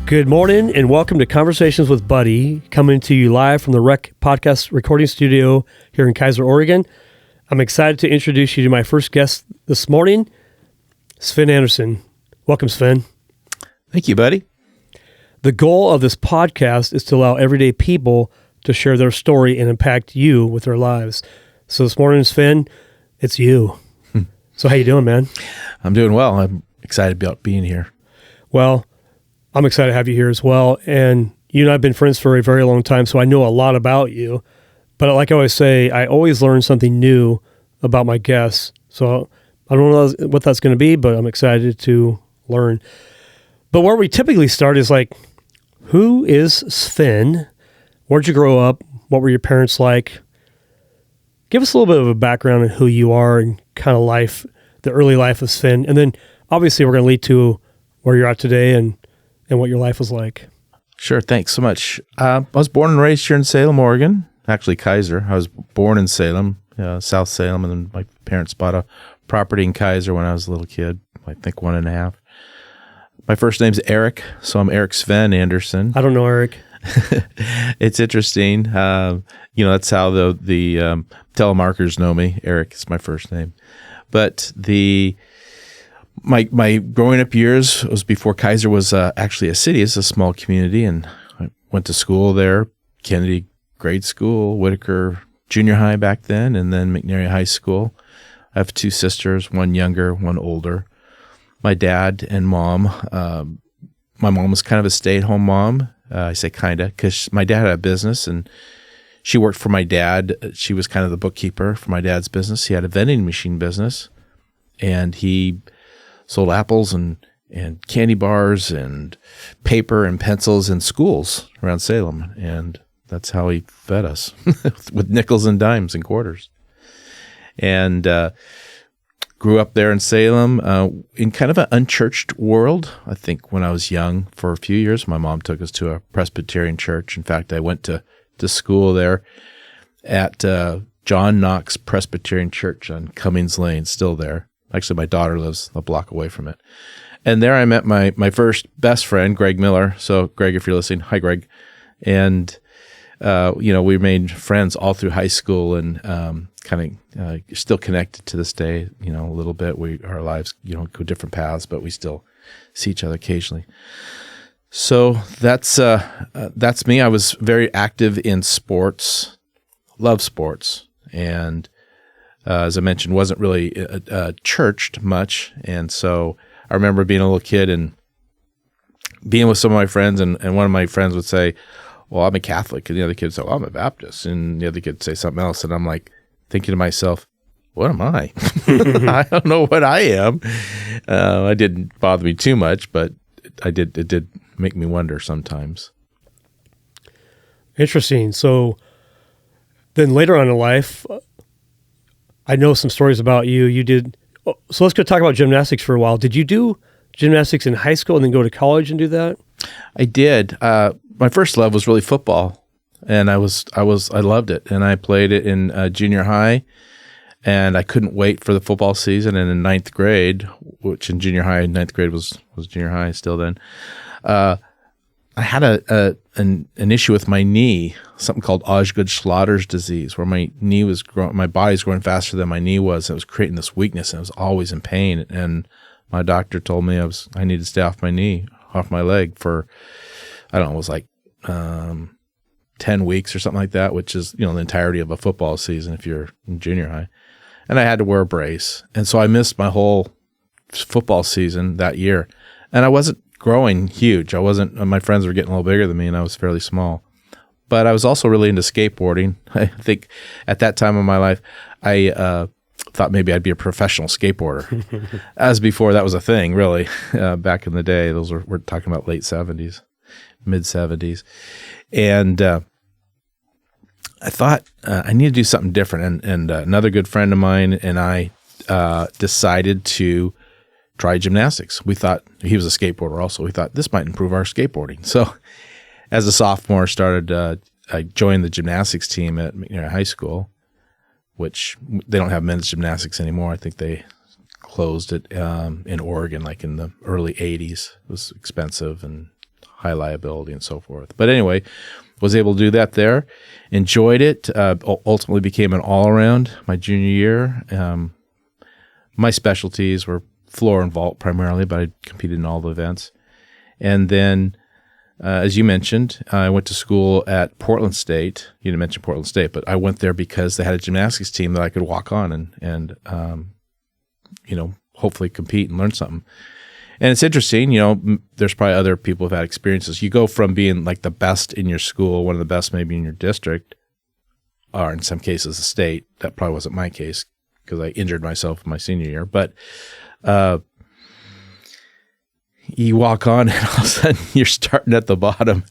Good morning and welcome to Conversations with Buddy, coming to you live from the Rec Podcast recording studio here in Kaiser, Oregon. I'm excited to introduce you to my first guest this morning, Sven Anderson. Welcome, Sven. Thank you, buddy. The goal of this podcast is to allow everyday people to share their story and impact you with their lives. So this morning, Sven, it's you. So how you doing, man? I'm doing well. I'm excited about being here. Well, I'm excited to have you here as well. And you and I have been friends for a very long time, so I know a lot about you. But like I always say, I always learn something new about my guests. So I don't know what that's going to be, but I'm excited to learn. But where we typically start is like, who is Sven? Where'd you grow up? What were your parents like? Give us a little bit of a background on who you are and kind of life, the early life of Sven. And then obviously we're going to lead to where you're at today and what your life was like. Sure. Thanks so much. I was born and raised here in Salem, Oregon, actually Kaiser. I was born in Salem, South Salem, and then my parents bought a property in Kaiser when I was a little kid, I think 1.5. My first name's Eric, so I'm Eric Sven Anderson. I don't know Eric. It's interesting. That's how the telemarketers know me. Eric is my first name. But my growing up years was before Kaiser was actually a city. It's a small community, and I went to school there, Kennedy grade school, Whitaker junior high back then, and then McNary High School. I have 2 sisters, one younger, one older. My dad and mom, my mom was kind of a stay-at-home mom. I say kind of because my dad had a business, and she worked for my dad. She was kind of the bookkeeper for my dad's business. He had a vending machine business, and he sold apples and candy bars and paper and pencils in schools around Salem. And that's how he fed us with nickels and dimes and quarters. And grew up there in Salem in kind of an unchurched world. I think when I was young for a few years, my mom took us to a Presbyterian church. In fact, I went to school there at John Knox Presbyterian Church on Cummings Lane, still there. Actually, my daughter lives a block away from it. And there I met my first best friend, Greg Miller. So, Greg, if you're listening, hi, Greg. And, we remained friends all through high school and kind of still connected to this day, a little bit. Our lives, go different paths, but we still see each other occasionally. So that's me. I was very active in sports, love sports, and as I mentioned, wasn't really churched much. And so I remember being a little kid and being with some of my friends, and one of my friends would say, well, I'm a Catholic. And the other kid would say, well, I'm a Baptist. And the other kid would say something else. And I'm like thinking to myself, what am I? I don't know what I am. It didn't bother me too much, but it did make me wonder sometimes. Interesting. So then later on in life, I know some stories about you. You did. So let's go talk about gymnastics for a while. Did you do gymnastics in high school and then go to college and do that? I did. My first love was really football, and I loved it. And I played it in junior high, and I couldn't wait for the football season. And in 9th grade, which in junior high, 9th grade was junior high still then, I had an issue with my knee, something called Osgood-Schlatters disease, where my knee was my body's growing faster than my knee was. It was creating this weakness, and I was always in pain. And my doctor told me I needed to stay off my leg for, I don't know, it was like 10 weeks or something like that, which is, the entirety of a football season if you're in junior high. And I had to wear a brace. And so I missed my whole football season that year. And I wasn't growing huge. My friends were getting a little bigger than me, and I was fairly small. But I was also really into skateboarding. I think at that time of my life, I thought maybe I'd be a professional skateboarder. As before, that was a thing, really, back in the day. We're talking about late 70s, mid 70s. And I thought I need to do something different. And another good friend of mine and I decided to try gymnastics. We thought, he was a skateboarder also, we thought this might improve our skateboarding. So as a sophomore, I joined the gymnastics team at McNary High School, which they don't have men's gymnastics anymore. I think they closed it in Oregon, like in the early 80s. It was expensive and high liability and so forth. But anyway, was able to do that there. Enjoyed it. Ultimately became an all-around my junior year. My specialties were floor and vault primarily, but I competed in all the events. And then, as you mentioned, I went to school at Portland State. You didn't mention Portland State, but I went there because they had a gymnastics team that I could walk on and hopefully compete and learn something. And it's interesting, there's probably other people who've had experiences. You go from being like the best in your school, one of the best maybe in your district, or in some cases the state. That probably wasn't my case because I injured myself in my senior year. But you walk on and all of a sudden you're starting at the bottom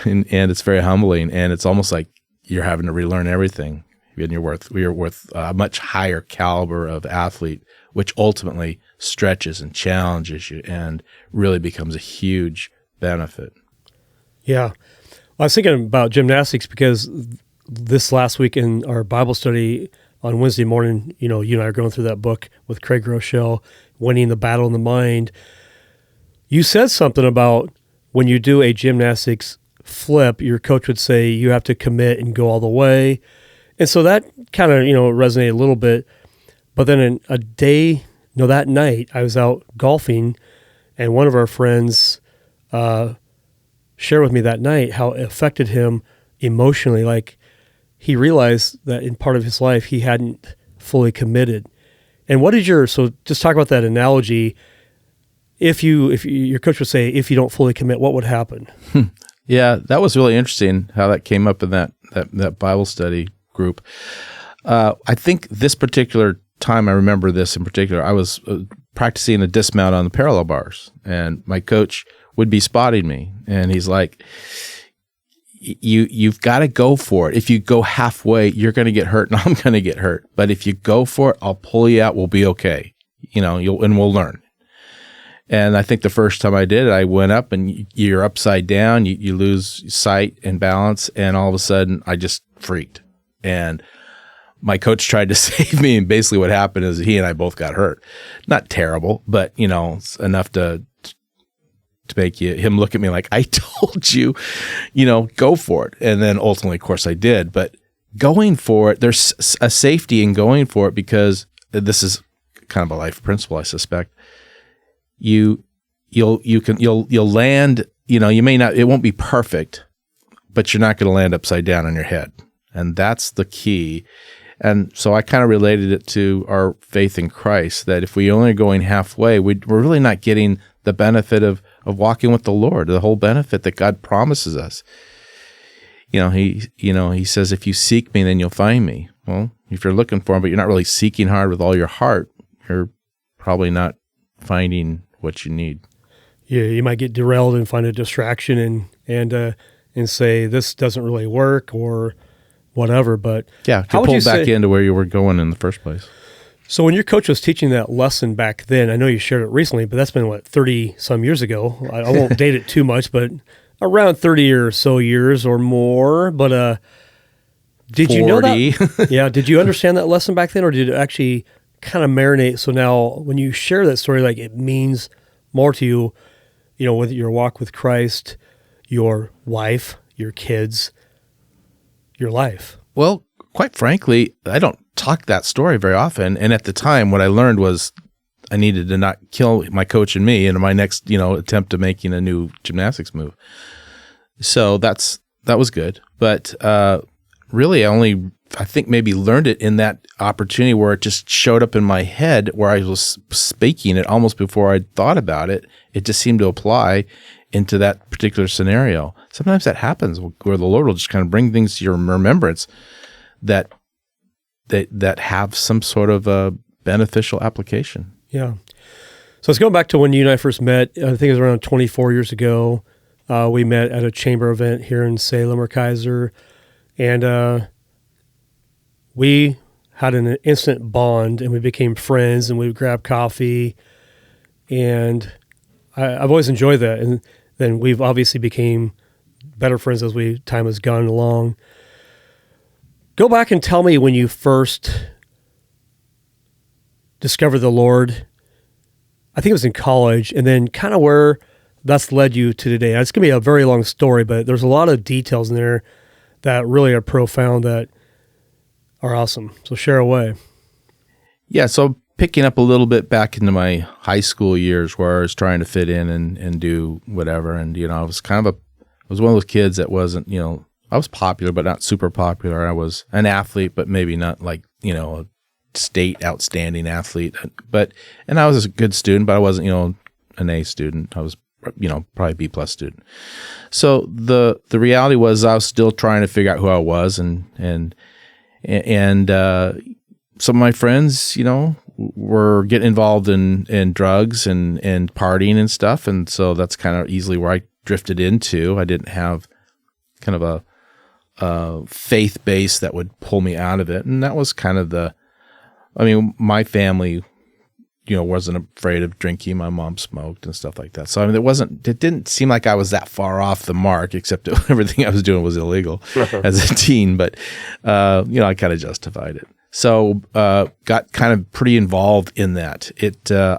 and it's very humbling. And it's almost like you're having to relearn everything. And you're worth a much higher caliber of athlete, which ultimately stretches and challenges you and really becomes a huge benefit. Yeah. I was thinking about gymnastics because this last week in our Bible study on Wednesday morning, you and I are going through that book with Craig Rochelle, Winning the Battle in the Mind. You said something about when you do a gymnastics flip, your coach would say you have to commit and go all the way. And so that kind of, resonated a little bit. But then that night I was out golfing and one of our friends shared with me that night how it affected him emotionally. Like he realized that in part of his life he hadn't fully committed. And so just talk about that analogy. If your coach would say, if you don't fully commit, what would happen? Yeah, that was really interesting how that came up in that Bible study group. I think this particular time, I remember this in particular, I was practicing a dismount on the parallel bars, and my coach would be spotting me, and he's like, you've got to go for it. If you go halfway, you're going to get hurt, and I'm going to get hurt. But if you go for it, I'll pull you out. We'll be okay. And we'll learn. And I think the first time I did it, I went up and you're upside down, you lose sight and balance, and all of a sudden I just freaked. And my coach tried to save me, and basically what happened is he and I both got hurt. Not terrible, but it's enough to make him look at me like, I told you, go for it. And then ultimately, of course, I did. But going for it, there's a safety in going for it because this is kind of a life principle, I suspect. You'll land, you may not, it won't be perfect, but you're not going to land upside down on your head. And that's the key. And so I kind of related it to our faith in Christ, that if we only are going halfway, we're really not getting the benefit of walking with the Lord, the whole benefit that God promises us. He says, if you seek me, then you'll find me. Well, if you're looking for him, but you're not really seeking hard with all your heart, you're probably not finding what you need. Yeah, you might get derailed and find a distraction and say this doesn't really work or whatever. But yeah, you pull back into where you were going in the first place. So when your coach was teaching that lesson back then, I know you shared it recently, but that's been 30 some years ago. I won't date it too much, but around 30 or so years or more. But did 40. You know that? Yeah, did you understand that lesson back then, or did it actually kind of marinate? So now when you share that story, like it means more to you, with your walk with Christ, your wife, your kids, your life. Well, quite frankly, I don't talk that story very often. And at the time, what I learned was I needed to not kill my coach and me in my next, attempt to making a new gymnastics move. So that was good. But really, I think maybe learned it in that opportunity where it just showed up in my head where I was speaking it almost before I'd thought about it. It just seemed to apply into that particular scenario. Sometimes that happens where the Lord will just kind of bring things to your remembrance that have some sort of a beneficial application. Yeah. So let's go back to when you and I first met. I think it was around 24 years ago. We met at a chamber event here in Salem or Kaiser, and we had an instant bond, and we became friends, and we would grab coffee, and I've always enjoyed that. And then we've obviously became better friends as time has gone along. Go back and tell me when you first discovered the Lord. I think it was in college, and then kind of where that's led you to today. It's going to be a very long story, but there's a lot of details in there that really are profound that are awesome. So share away. Yeah, so picking up a little bit back into my high school years where I was trying to fit in and do whatever. And, I was I was one of those kids that wasn't, I was popular, but not super popular. I was an athlete, but maybe not like, a state outstanding athlete. And I was a good student, but I wasn't, an A student. I was, probably B+ student. So the reality was I was still trying to figure out who I was and some of my friends, were getting involved in drugs and partying and stuff. And so that's kind of easily where I drifted into. I didn't have kind of a faith base that would pull me out of it. And that was kind of my family, wasn't afraid of drinking. My mom smoked and stuff like that. So, it didn't seem like I was that far off the mark, except that everything I was doing was illegal as a teen. But, I kind of justified it. So, got kind of pretty involved in that.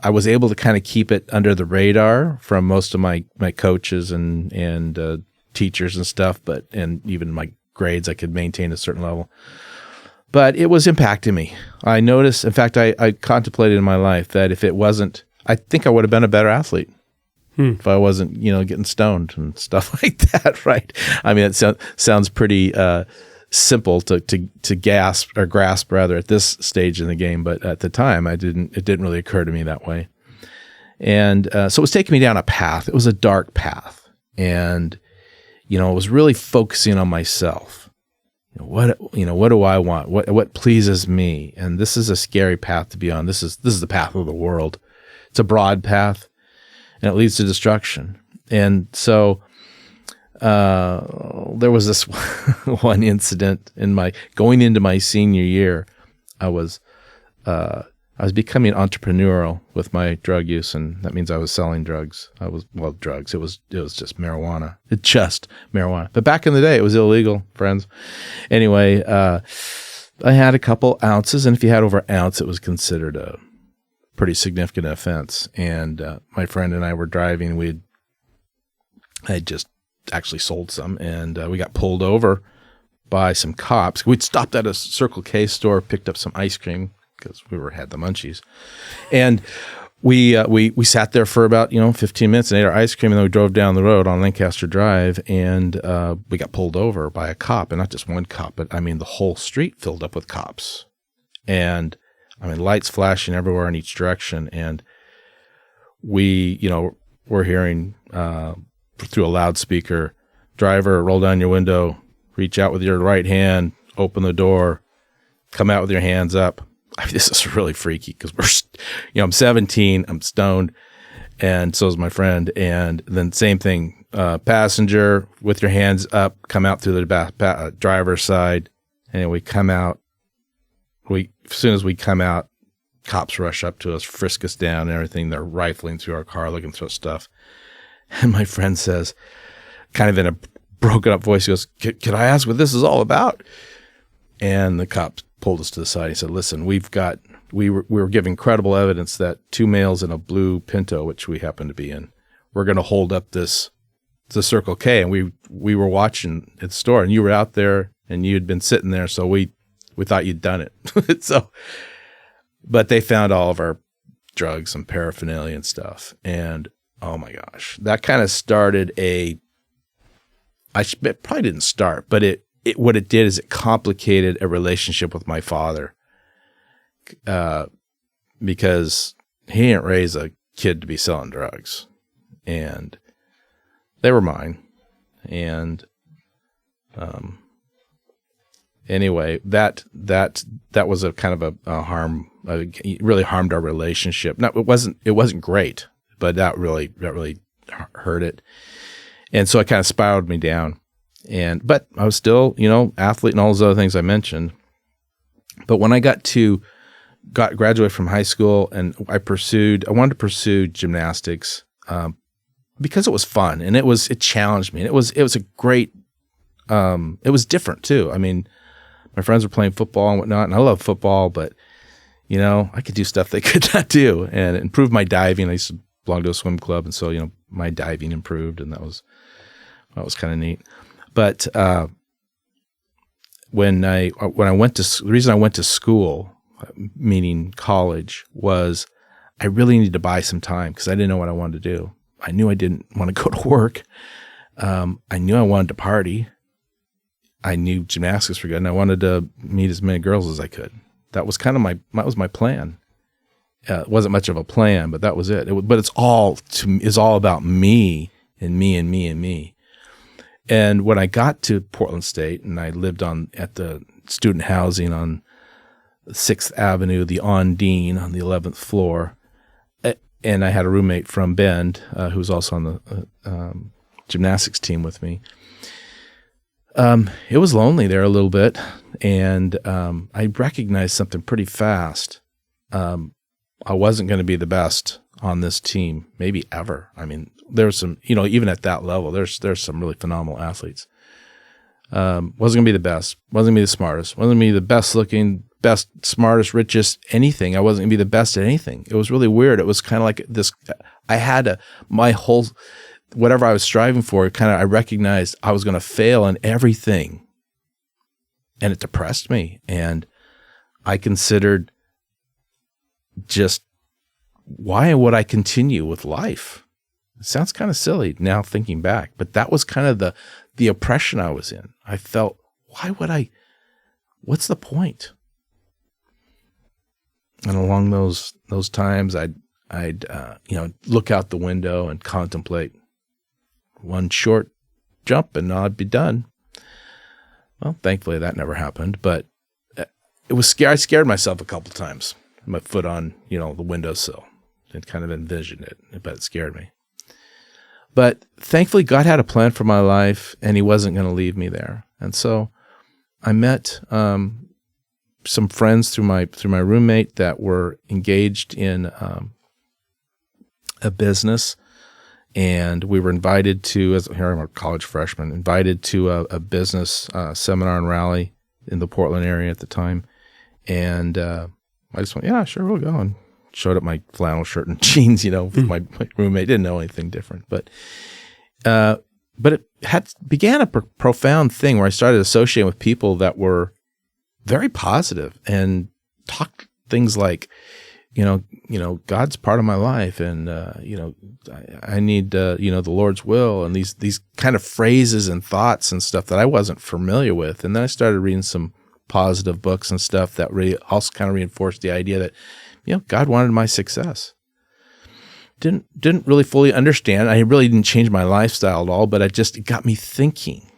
I was able to kind of keep it under the radar from most of my coaches and teachers and stuff, and even my grades, I could maintain a certain level. But it was impacting me. I noticed, in fact, I contemplated in my life that if it wasn't, I think I would have been a better athlete if I wasn't, getting stoned and stuff like that, right? It sounds pretty simple to grasp rather at this stage in the game, but at the time, it didn't really occur to me that way. And so it was taking me down a path. It was a dark path, and it was really focusing on myself. What do I want? What pleases me? And this is a scary path to be on. This is the path of the world. It's a broad path, and it leads to destruction. And so there was this one incident going into my senior year. I was becoming entrepreneurial with my drug use, and that means I was selling drugs. Drugs. It was just marijuana. Just marijuana. But back in the day, it was illegal, friends. Anyway, I had a couple ounces, and if you had over an ounce, it was considered a pretty significant offense. And my friend and I were driving. I had just actually sold some, and we got pulled over by some cops. We'd stopped at a Circle K store, picked up some ice cream, because we had the munchies, and we sat there for about 15 minutes and ate our ice cream, and then we drove down the road on Lancaster Drive, and we got pulled over by a cop, and not just one cop, but the whole street filled up with cops, and lights flashing everywhere in each direction, and we're hearing through a loudspeaker, "Driver, roll down your window, reach out with your right hand, open the door, come out with your hands up." This is really freaky because I'm 17, I'm stoned, and so is my friend. And then same thing, passenger with your hands up, come out through the driver's side. And we come out. As soon as we come out, cops rush up to us, frisk us down and everything. They're rifling through our car, looking through stuff. And my friend says, kind of in a broken up voice, he goes, "Can I ask what this is all about?" And the cops pulled us to the side. He said, "Listen, we were giving credible evidence that two males in a blue Pinto, which we happen to be in, we're going to hold up the Circle K, and we were watching at the store, and you were out there, and you had been sitting there, so we thought you'd done it." But they found all of our drugs and paraphernalia and stuff, and oh my gosh, that kind of started it probably didn't start, but what it did is it complicated a relationship with my father, because he didn't raise a kid to be selling drugs, and they were mine. And anyway, that was a kind of a harm. It really harmed our relationship. No, it wasn't great, but that really hurt it. And so it kind of spiraled me down. But I was still, athlete and all those other things I mentioned. But when I graduated from high school, and I wanted to pursue gymnastics, because it was fun and it challenged me. And it was a great, it was different too. My friends were playing football and whatnot, and I love football, but I could do stuff they could not do, and improve my diving. I used to belong to a swim club, and so my diving improved, and that was kind of neat. But when I went to the reason I went to school, meaning college, was I really needed to buy some time because I didn't know what I wanted to do. I knew I didn't want to go to work. I knew I wanted to party. I knew gymnastics were good, and I wanted to meet as many girls as I could. That was kind of my plan. It wasn't much of a plan, but that was it. But it's all about me and me and me and me. And when I got to Portland State, and I lived at the student housing on 6th Avenue, the Ondine on the 11th floor, and I had a roommate from Bend who was also on the gymnastics team with me. It was lonely there a little bit, and I recognized something pretty fast. I wasn't going to be the best on this team, maybe ever. I mean, there's some, even at that level, there's some really phenomenal athletes. Wasn't going to be the best, wasn't going to be the smartest, wasn't going to be the best looking, best, smartest, richest, anything. I wasn't going to be the best at anything. It was really weird. It was kind of like this, I had my whole, whatever I was striving for, I recognized I was going to fail in everything. And it depressed me. And I considered just, why would I continue with life? It sounds kind of silly now thinking back, but that was kind of the oppression I was in. I felt, what's the point? And along those times, I'd look out the window and contemplate one short jump and I'd be done. Well, thankfully that never happened, but it was scary. I scared myself a couple times. My foot on, the windowsill, and kind of envisioned it, but it scared me. But thankfully, God had a plan for my life, and He wasn't going to leave me there. And so, I met some friends through my roommate that were engaged in a business, and we were invited to, here I'm a college freshman, invited to a business seminar and rally in the Portland area at the time, and I just went, yeah, sure, we'll go, and showed up my flannel shirt and jeans, with my roommate. Didn't know anything different, but it began a profound thing where I started associating with people that were very positive and talked things like, God's part of my life, and I need the Lord's will, and these kind of phrases and thoughts and stuff that I wasn't familiar with. And then I started reading some positive books and stuff that really also kind of reinforced the idea that, God wanted my success. Didn't really fully understand. I really didn't change my lifestyle at all, but it got me thinking.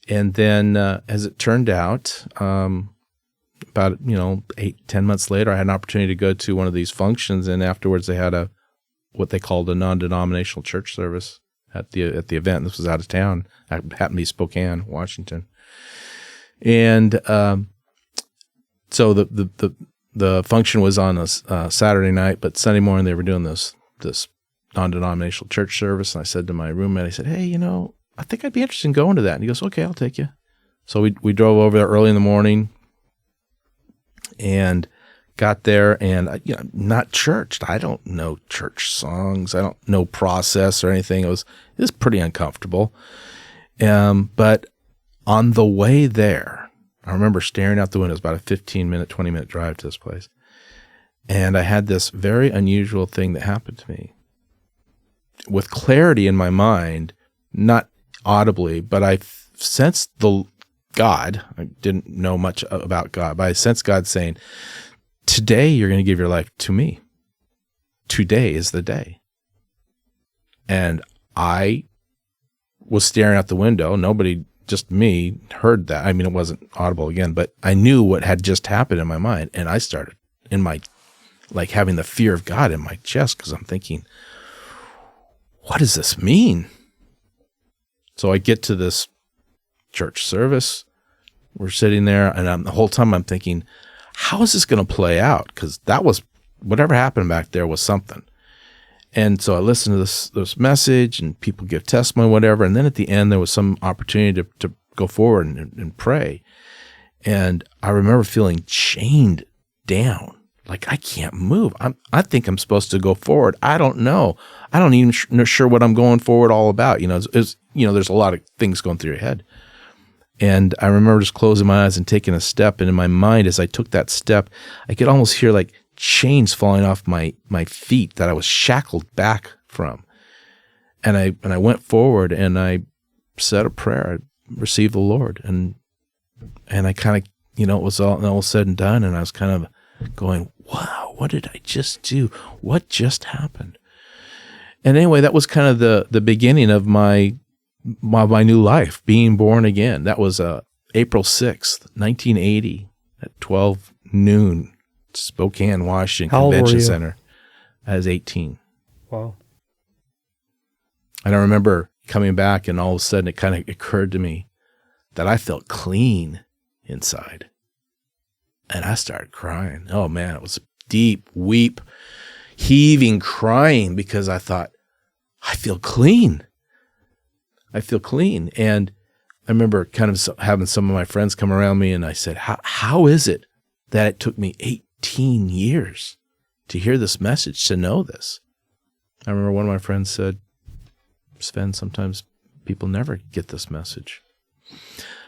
And then, as it turned out, about 8-10 months later, I had an opportunity to go to one of these functions, and afterwards they had what they called a non-denominational church service at the event. This was out of town. It happened to be Spokane, Washington. And so the function was on a Saturday night, but Sunday morning they were doing this non-denominational church service. And I said to my roommate, I said, hey, I think I'd be interested in going to that. And he goes, okay, I'll take you. So we drove over there early in the morning and got there, and not churched. I don't know church songs. I don't know process or anything. It was pretty uncomfortable. But on the way there, I remember staring out the window. It was about a 15-minute, 20-minute drive to this place. And I had this very unusual thing that happened to me. With clarity in my mind, not audibly, but I sensed God. I didn't know much about God, but I sensed God saying, today you're going to give your life to me. Today is the day. And I was staring out the window. Nobody, just me, heard that. I mean, it wasn't audible again, but I knew what had just happened in my mind. And I started having the fear of God in my chest, because I'm thinking, what does this mean? So I get to this church service. We're sitting there, and the whole time I'm thinking, how is this going to play out? Because that was, whatever happened back there was something. And so I listened to this message, and people give testimony, whatever. And then at the end, there was some opportunity to go forward and pray. And I remember feeling chained down, Like, I can't move. I think I'm supposed to go forward. I don't know. I don't even sure what I'm going forward all about. There's a lot of things going through your head. And I remember just closing my eyes and taking a step. And in my mind, as I took that step, I could almost hear like chains falling off my feet that I was shackled back from. And I went forward and I said a prayer. I received the Lord. And I kind of, it was all said and done. And I was kind of going, wow, what did I just do? What just happened? And anyway, that was kind of the beginning of my new life, being born again. That was April 6th, 1980 at 12 noon, Spokane, Washington Convention Center. I was 18. Wow. And I remember coming back, and all of a sudden it kind of occurred to me that I felt clean inside. And I started crying. Oh man, it was deep, weep, heaving, crying, because I thought, I feel clean. I feel clean. And I remember kind of having some of my friends come around me, and I said, how is it that it took me 18 years to hear this message, to know this? I remember one of my friends said, Sven, sometimes people never get this message.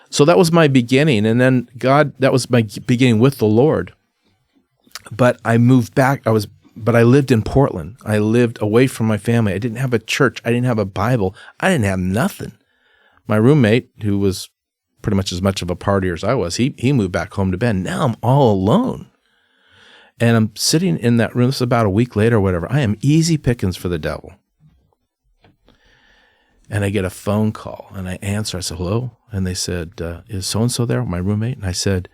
So that was my beginning. And then that was my beginning with the Lord. But I moved back. But I lived in Portland. I lived away from my family. I didn't have a church. I didn't have a Bible. I didn't have nothing. My roommate, who was pretty much as much of a partier as I was, he moved back home to Bend. Now I'm all alone. And I'm sitting in that room. This is about a week later or whatever. I am easy pickings for the devil. And I get a phone call, and I answer. I said, hello? And they said, is so-and-so there, my roommate? And I said,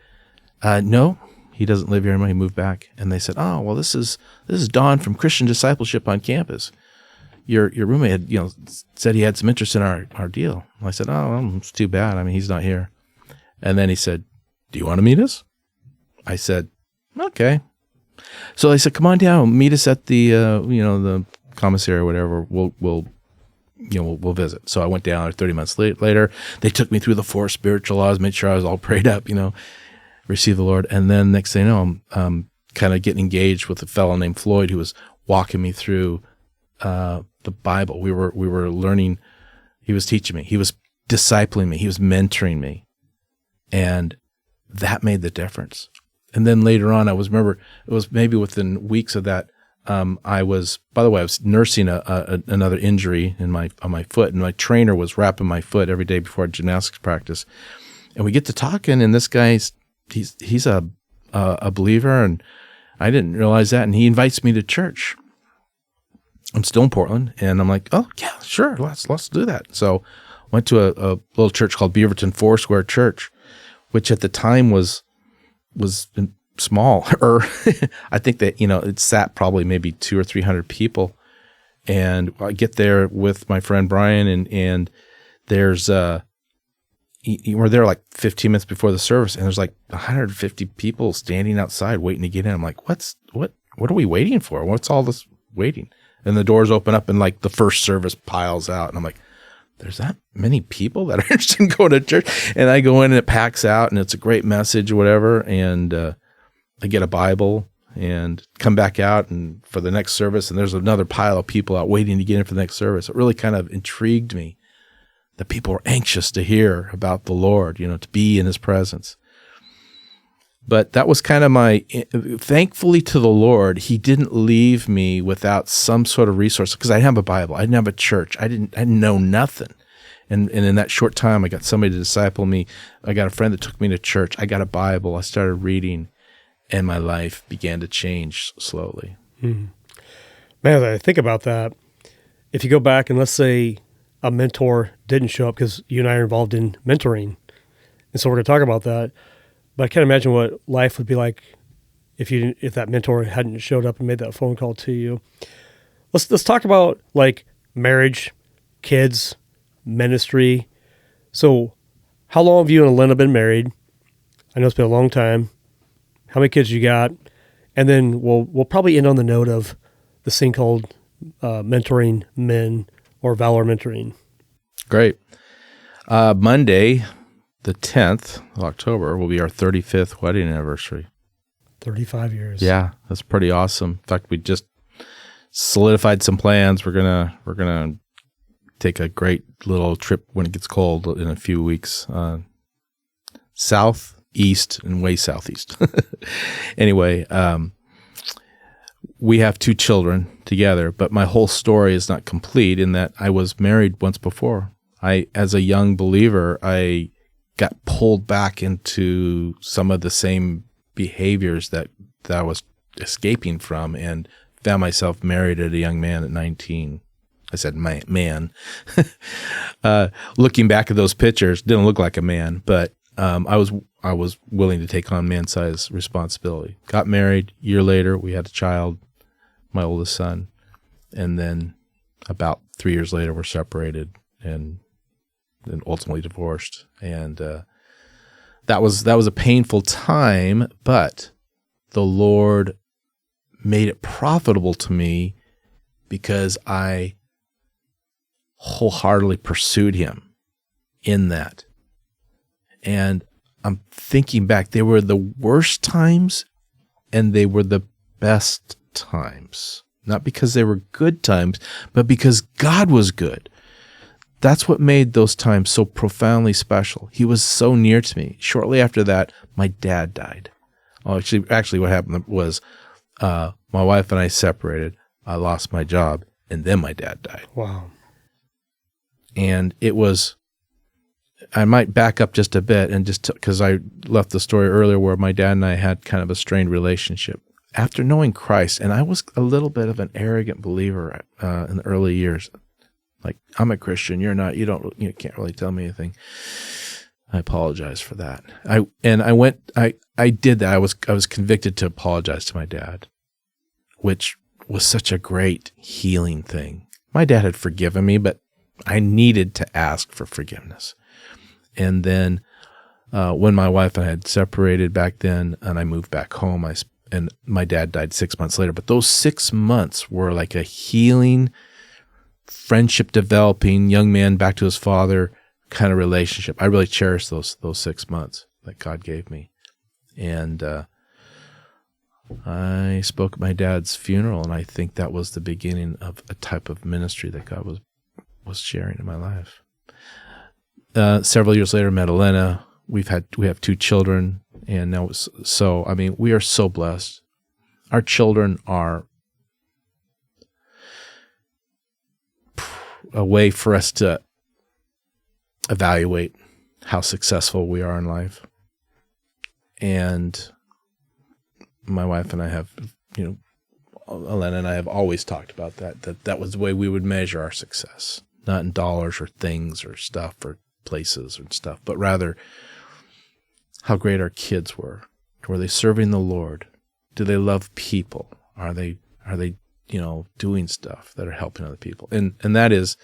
no. He doesn't live here anymore. He moved back. And they said, oh, well, this is Don from Christian Discipleship on campus. Your roommate had, said he had some interest in our deal. And I said, oh, well, it's too bad. I mean, he's not here. And then he said, do you want to meet us? I said, okay. So they said, come on down, meet us at the, the commissary or whatever. We'll visit. So I went down 30 months later. They took me through the 4 spiritual laws, made sure I was all prayed up, receive the Lord. And then next thing you know, I'm kind of getting engaged with a fellow named Floyd, who was walking me through the Bible. We were learning. He was teaching me. He was discipling me. He was mentoring me. And that made the difference. And then later on, remember it was maybe within weeks of that, I was nursing another injury on my foot, and my trainer was wrapping my foot every day before gymnastics practice. And we get to talking, and this guy's he's a believer, and I didn't realize that. And he invites me to church. I'm still in Portland, and I'm like, oh yeah, sure, let's do that. So went to a little church called Beaverton Foursquare Church, which at the time was small. I think that it sat probably maybe 200 or 300 people. And I get there with my friend Brian, and there's we're there like 15 minutes before the service, and there's like 150 people standing outside waiting to get in. I'm like, what are we waiting for? What's all this waiting? And the doors open up, and like the first service piles out, and I'm like, there's that many people that are interested in going to church? And I go in, and it packs out, and it's a great message or whatever. And I get a Bible and come back out and for the next service, and there's another pile of people out waiting to get in for the next service. It really kind of intrigued me that people were anxious to hear about the Lord, to be in his presence. But that was kind of thankfully to the Lord, he didn't leave me without some sort of resource, because I didn't have a Bible. I didn't have a church. I didn't know nothing. And in that short time, I got somebody to disciple me. I got a friend that took me to church. I got a Bible. I started reading, and my life began to change slowly. Mm-hmm. Man, I think about that. If you go back and let's say a mentor didn't show up, because you and I are involved in mentoring, and so we're going to talk about that. But I can't imagine what life would be like if that mentor hadn't showed up and made that phone call to you. Let's talk about like marriage, kids, ministry. So, how long have you and Elena been married? I know it's been a long time. How many kids you got? And then we'll probably end on the note of this thing called mentoring men or Valor Mentoring. Great. Monday, the 10th of October, will be our 35th wedding anniversary. 35 years. Yeah, that's pretty awesome. In fact, we just solidified some plans. We're gonna take a great little trip when it gets cold in a few weeks. South, east, and way southeast. Anyway, we have 2 children together, but my whole story is not complete in that I was married once before. As a young believer, I got pulled back into some of the same behaviors that I was escaping from, and found myself married at a young man at 19. I said man. Looking back at those pictures, didn't look like a man, but I was willing to take on man-sized responsibility. Got married. A year later, we had a child, my oldest son, and then about 3 years later, we're separated and then ultimately divorced. And that was a painful time, but the Lord made it profitable to me because I wholeheartedly pursued Him in that. And I'm thinking back, they were the worst times and they were the best times. Not because they were good times, but because God was good. That's what made those times so profoundly special. He was so near to me. Shortly after that, my dad died. Oh, actually what happened was my wife and I separated. I lost my job, and then my dad died. Wow. And it was, I might back up just a bit, and just because I left the story earlier where my dad and I had kind of a strained relationship. After knowing Christ, and I was a little bit of an arrogant believer in the early years, like, I'm a Christian, you're not, you can't really tell me anything. I apologize for that. I did that. I was convicted to apologize to my dad, which was such a great healing thing. My dad had forgiven me, but I needed to ask for forgiveness. And then when my wife and I had separated back then, and I moved back home, and my dad died 6 months later. But those 6 months were like a healing, friendship developing, young man back to his father kind of relationship. I really cherished those 6 months that God gave me. And I spoke at my dad's funeral, and I think that was the beginning of a type of ministry that God was sharing in my life. Several years later, met Elena. We have 2 children, and now we are so blessed. Our children are a way for us to evaluate how successful we are in life. And my wife and I have, Elena and I have always talked about that was the way we would measure our success, not in dollars or things or stuff or places and stuff, but rather how great our kids were. Were they serving the Lord? Do they love people? Are they doing stuff that are helping other people? And that is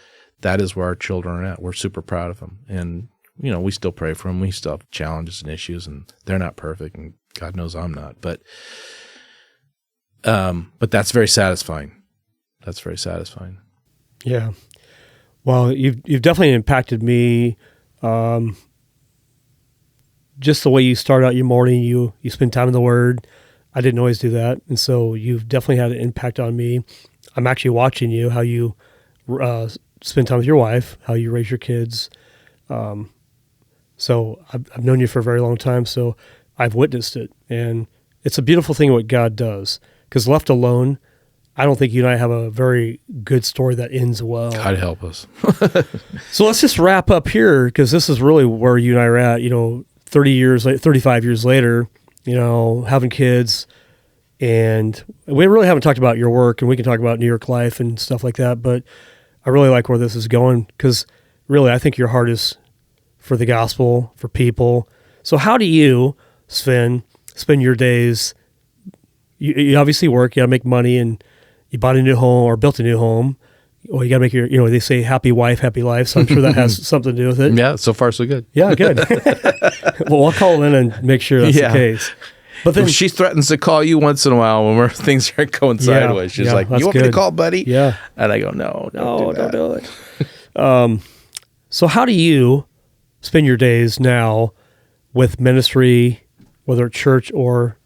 where our children are at. We're super proud of them. And, we still pray for them. We still have challenges and issues, and they're not perfect, and God knows I'm not. But that's very satisfying. That's very satisfying. Yeah. Well, you've definitely impacted me. Just the way you start out your morning, you spend time in the Word. I didn't always do that, and so you've definitely had an impact on me. I'm actually watching you, how you spend time with your wife, how you raise your kids. So I've known you for a very long time, so I've witnessed it, and it's a beautiful thing what God does. Because left alone, I don't think you and I have a very good story that ends well. God help us. So let's just wrap up here, because this is really where you and I are at. 35 years later, having kids, and we really haven't talked about your work, and we can talk about New York life and stuff like that. But I really like where this is going, because really, I think your heart is for the gospel, for people. So how do you, Sven, spend your days? You obviously work, you got to make money, and you bought a new home or built a new home. Well, you got to make they say happy wife, happy life. So I'm sure that has something to do with it. Yeah, so far so good. Yeah, good. Well, I'll call in and make sure that's the case. But then she threatens to call you once in a while when things are going sideways. She's like, "You want me to call, buddy?" Yeah. And I go, "No, don't do it." So how do you spend your days now with ministry, whether it's church or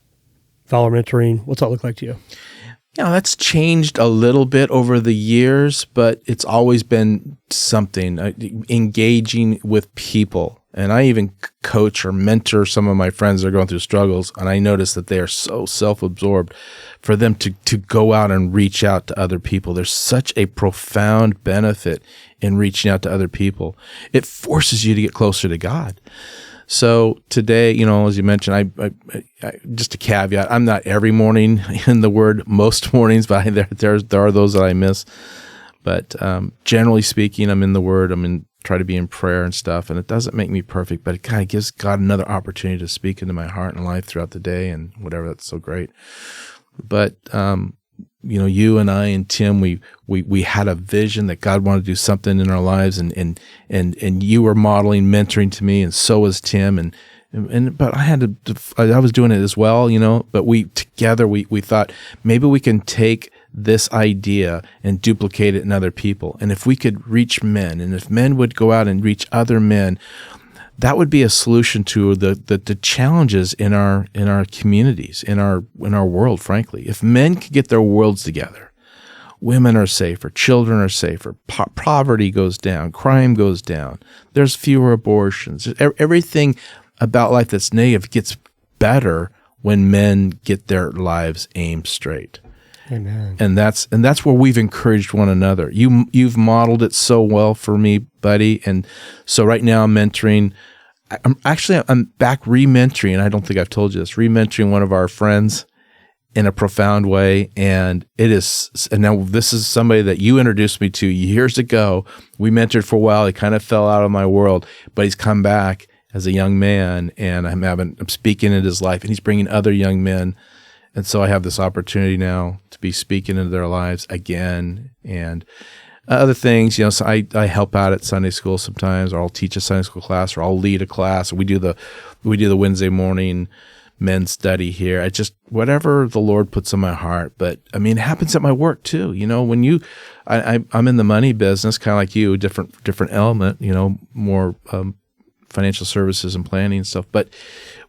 Fowler mentoring? What's that look like to you? Yeah, that's changed a little bit over the years, but it's always been something, engaging with people. And I even coach or mentor some of my friends that are going through struggles, and I notice that they are so self-absorbed. For them to go out and reach out to other people, there's such a profound benefit in reaching out to other people. It forces you to get closer to God. So today, as you mentioned, I just a caveat, I'm not every morning in the Word, most mornings, but there are those that I miss. But generally speaking, I'm in the Word. Try to be in prayer and stuff, and it doesn't make me perfect, but it kind of gives God another opportunity to speak into my heart and life throughout the day and whatever. That's so great. But you and I and Tim, we had a vision that God wanted to do something in our lives, and you were modeling mentoring to me, and so was Tim, but I was doing it as well, but we together we thought maybe we can take this idea and duplicate it in other people. And if we could reach men, and if men would go out and reach other men, that would be a solution to the challenges in our communities, in our world, frankly. If men could get their worlds together, women are safer, children are safer, poverty goes down, crime goes down, there's fewer abortions. Everything about life that's negative gets better when men get their lives aimed straight. Amen. And that's where we've encouraged one another. You've modeled it so well for me, buddy. And so right now I'm mentoring. I'm back re-mentoring. I don't think I've told you this. Re-mentoring one of our friends in a profound way, and now this is somebody that you introduced me to years ago. We mentored for a while. He kind of fell out of my world, but he's come back as a young man, and I'm speaking into his life, and he's bringing other young men. And so I have this opportunity now to be speaking into their lives again, and other things, so I help out at Sunday school sometimes, or I'll teach a Sunday school class, or I'll lead a class. Or we do the Wednesday morning men's study here. I just, whatever the Lord puts in my heart. But it happens at my work too. When I'm in the money business, kind of like you, different element, more financial services and planning and stuff. But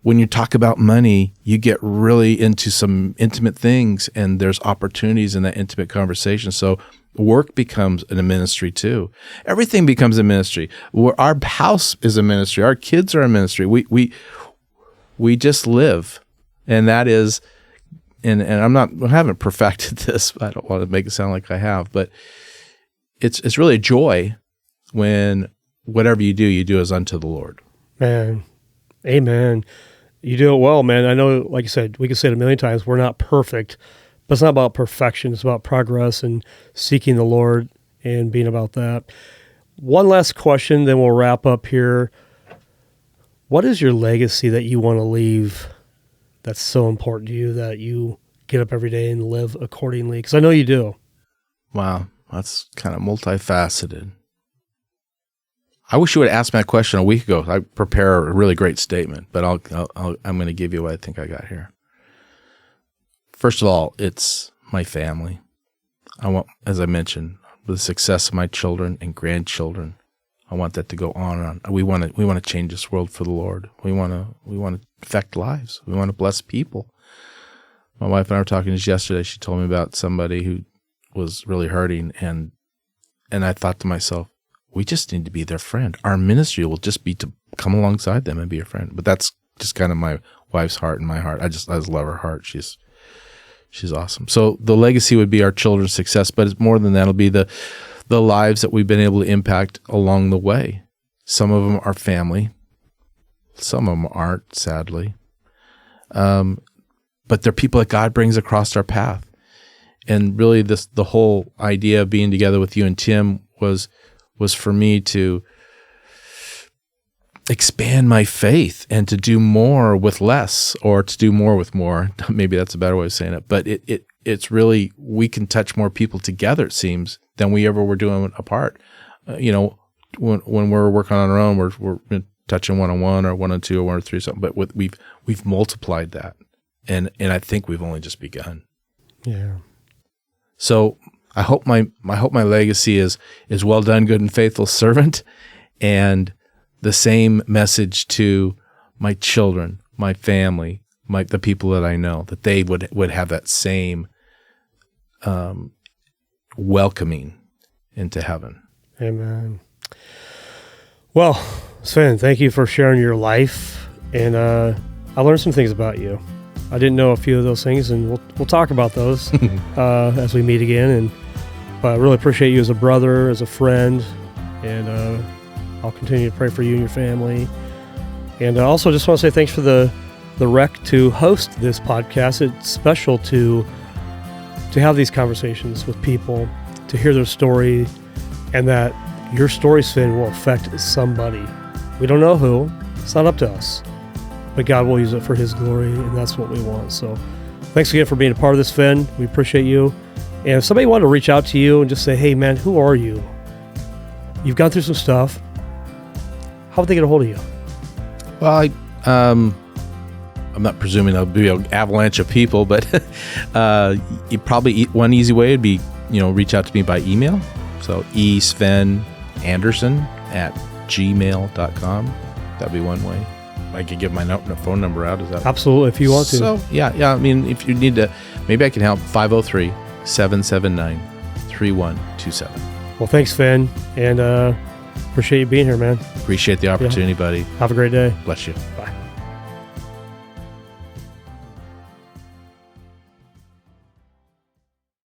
when you talk about money, you get really into some intimate things, and there's opportunities in that intimate conversation. So work becomes a ministry too. Everything becomes a ministry. Our house is a ministry. Our kids are a ministry. We just live, and that is, and I haven't perfected this. I don't want to make it sound like I have, but it's really a joy when whatever you do as unto the Lord. Man, amen. You do it well, man. I know, like you said, we can say it a million times, we're not perfect, but it's not about perfection. It's about progress and seeking the Lord and being about that. One last question, then we'll wrap up here. What is your legacy that you want to leave that's so important to you that you get up every day and live accordingly? Because I know you do. Wow, that's kind of multifaceted. I wish you would have asked me that question a week ago. I prepare a really great statement, but I'm going to give you what I think I got here. First of all, it's my family. I want, as I mentioned, the success of my children and grandchildren. I want that to go on and on. We want to change this world for the Lord. We want to affect lives. We want to bless people. My wife and I were talking just yesterday. She told me about somebody who was really hurting, and I thought to myself, we just need to be their friend. Our ministry will just be to come alongside them and be a friend. But that's just kind of my wife's heart and my heart. I just love her heart. She's awesome. So the legacy would be our children's success, but it's more than that. It'll be the lives that we've been able to impact along the way. Some of them are family. Some of them aren't, sadly. But they're people that God brings across our path. And really the whole idea of being together with you and Tim was for me to expand my faith and to do more with less, or to do more with more. Maybe that's a better way of saying it. But it's really, we can touch more people together, it seems, than we ever were doing apart. When we're working on our own, we're touching 1-on-1 or 1-on-2 or 1-or-3 or something. But we've multiplied that, and I think we've only just begun. Yeah. So I hope my legacy is well done, good and faithful servant, and the same message to my children, my family, the people that I know, that they would have that same welcoming into heaven. Amen. Well, Sven, thank you for sharing your life, and I learned some things about you. I didn't know a few of those things, and we'll talk about those as we meet again. But I really appreciate you as a brother, as a friend, and I'll continue to pray for you and your family. And I also just want to say thanks for the rec to host this podcast. It's special to have these conversations with people, to hear their story, and that your story, Sven, will affect somebody. We don't know who. It's not up to us. But God will use it for His glory, and that's what we want. So thanks again for being a part of this, Sven. We appreciate you. And if somebody wanted to reach out to you and just say, hey, man, who are you? You've gone through some stuff. How would they get a hold of you? Well, I'm not presuming there'll be an avalanche of people, but you probably one easy way would be, reach out to me by email. So esvenanderson@gmail.com. That'd be one way. I could give my phone number out. Is that absolutely if you want to? So yeah. I mean, if you need to, maybe I can help. 503-779-3127. Well, thanks, Sven, and appreciate you being here, man. Appreciate the opportunity, buddy. Have a great day. Bless you. Bye.